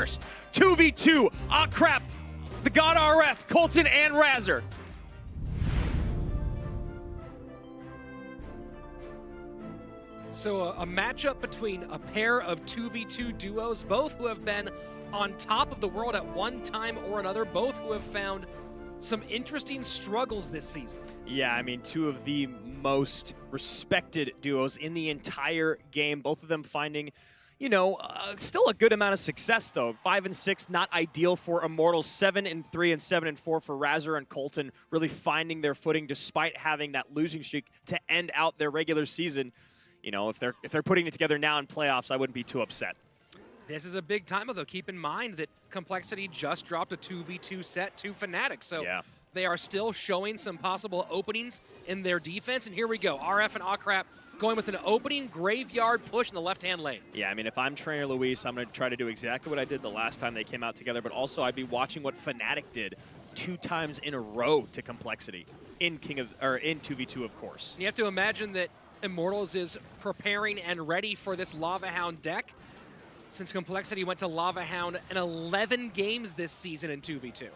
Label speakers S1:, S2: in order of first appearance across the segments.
S1: first 2v2 CRaaaap, THegod RF, Colton and RazzeR.
S2: So a matchup between a pair of 2v2 duos, both who have been on top of the world at one time or another, both who have found some interesting struggles this season.
S1: Yeah, I mean, two of the most respected duos in the entire game, both of them finding, you know, still a good amount of success, though. 5 and 6, not ideal for Immortals. 7 and 3 and 7 and 4 for RazzeR and Colton, really finding their footing despite having that losing streak to end out their regular season. You know, if they're putting it together now in playoffs, I wouldn't be too upset.
S2: This is a big time, though. Keep in mind that Complexity just dropped a 2v2 set to Fnatic, so
S1: yeah,
S2: they are still showing some possible openings in their defense. And here we go, RF and CRaaaap going with an opening graveyard push in the left-hand lane.
S1: Yeah, I mean, if I'm Trainer Luis, I'm going to try to do exactly what I did the last time they came out together, but also I'd be watching what Fnatic did 2 times in a row to Complexity in in 2v2, of course.
S2: You have to imagine that Immortals is preparing and ready for this Lava Hound deck, since Complexity went to Lava Hound in 11 games this season in 2v2.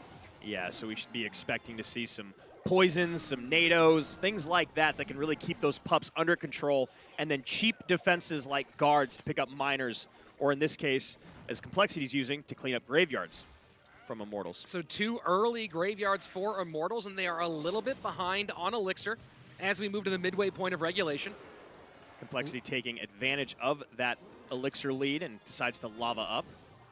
S1: Yeah, so we should be expecting to see some poisons, some nados, things like that that can really keep those pups under control, and then cheap defenses like guards to pick up miners, or in this case, as Complexity's using, to clean up graveyards from Immortals.
S2: So 2 early graveyards for Immortals, and they are a little bit behind on Elixir as we move to the midway point of regulation.
S1: Complexity taking advantage of that Elixir lead and decides to lava up.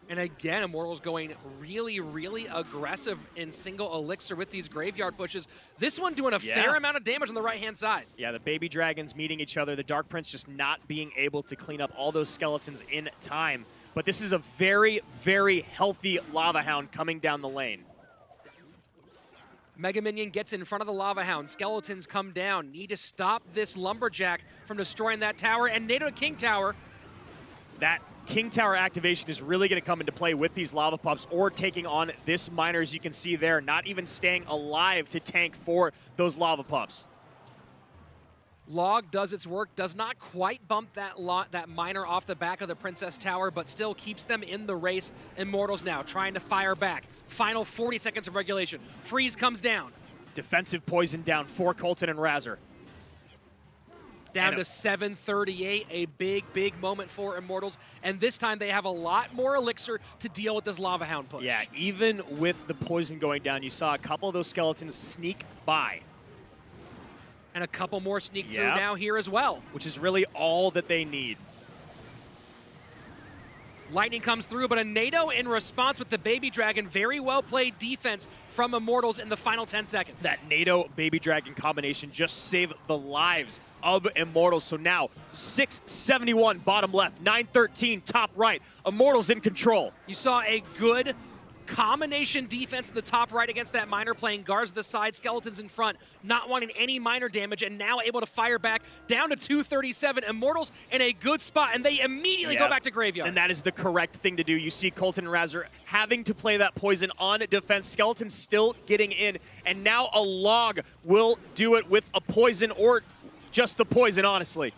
S2: And again, Immortals going really, really aggressive in single Elixir with these graveyard pushes. This one doing a fair amount of damage on the right-hand side.
S1: Yeah, the baby dragons meeting each other. The Dark Prince just not being able to clean up all those skeletons in time. But this is a very, very healthy Lava Hound coming down the lane.
S2: Mega Minion gets in front of the Lava Hound. Skeletons come down. Need to stop this Lumberjack from destroying that tower. And NATO to King Tower.
S1: That King Tower activation is really going to come into play with these lava pups or taking on this miner, as you can see there, not even staying alive to tank for those lava pups.
S2: Log does its work, does not quite bump that miner off the back of the Princess Tower, but still keeps them in the race. Immortals now trying to fire back. Final 40 seconds of regulation. Freeze comes down.
S1: Defensive poison down for Colton and RazzeR.
S2: Down to 738, a big, big moment for Immortals. And this time they have a lot more Elixir to deal with this Lava Hound push.
S1: Yeah, even with the poison going down, you saw a couple of those skeletons sneak by.
S2: And a couple more sneak through now here as well.
S1: Which is really all that they need.
S2: Lightning comes through, but a NATO in response with the Baby Dragon. Very well played defense from Immortals in the final 10 seconds.
S1: That NATO Baby Dragon combination just saved the lives of Immortals. So now 671 bottom left, 913 top right. Immortals in control.
S2: You saw a good combination defense in the top right against that miner, playing guards to the side, skeletons in front, not wanting any miner damage, and now able to fire back down to 237. Immortals in a good spot, and they immediately go back to graveyard.
S1: And that is the correct thing to do. You see Colton and RazzeR having to play that poison on defense. Skeletons still getting in, and now a log will do it with a poison, or just the poison, honestly.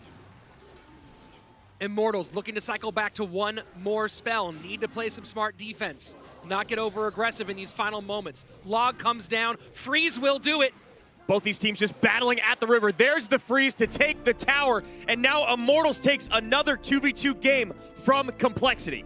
S2: Immortals looking to cycle back to one more spell. Need to play some smart defense. Not get over aggressive in these final moments. Log comes down. Freeze will do it.
S1: Both these teams just battling at the river. There's the freeze to take the tower. And now Immortals takes another 2v2 game from Complexity.